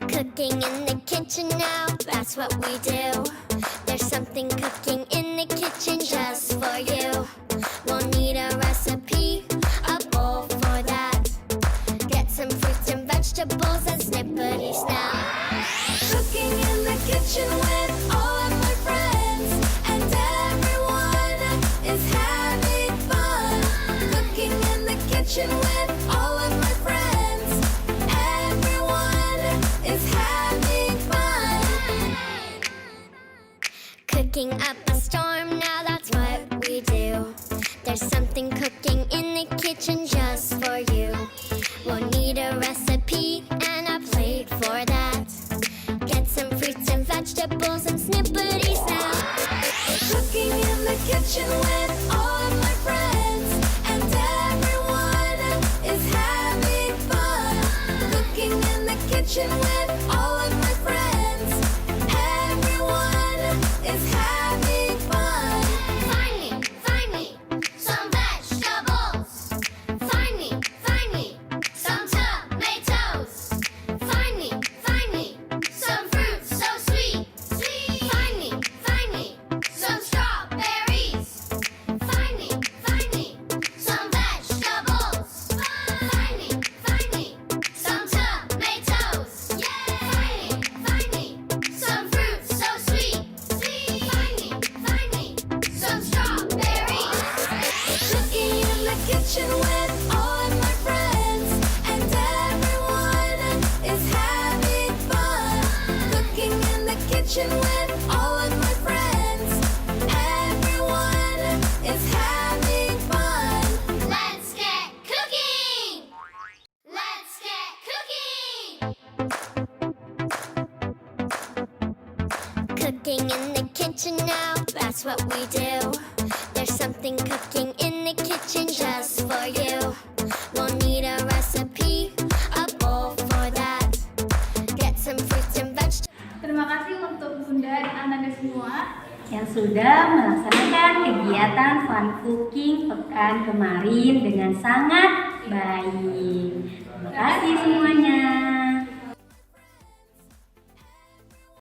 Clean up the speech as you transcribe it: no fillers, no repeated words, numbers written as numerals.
Cooking in the kitchen now, that's what we do. There's something cooking in the kitchen just for you. We'll need a recipe, a bowl for that. Get some fruits and vegetables and snippety snap. Cooking in the kitchen with all of my friends, and everyone is having fun. Cooking in the kitchen with all of my friends, everyone is having fun. Cooking up a storm, now that's what we do. There's something cooking in the kitchen just for you. We'll need a recipe and a plate for that. Get some fruits and vegetables and snippety snap. Cooking in the kitchen with all of my friends, and everyone is having fun. Cooking in the kitchen with all of my friends, everyone is having fun. Find me some vegetables. Find me some tomatoes. Find me some fruits so sweet. Find me some strawberries. Find me some vegetables. Find me some tomatoes. Find me some fruits so sweet. Find me some strawberries. Cooking in the kitchen with all of my friends, and everyone is having fun. Cooking in the kitchen with all of my friends, everyone is having fun. Let's get cooking! Let's get cooking! Cooking in the kitchen now, that's what we do. There's something cooking in the kitchen just for you. We'll need a recipe, a bowl for that. Get some fruits and vegetables. Terima kasih untuk Bunda dan Anda semua yang sudah melaksanakan kegiatan fun cooking pekan kemarin dengan sangat baik. Terima kasih semuanya.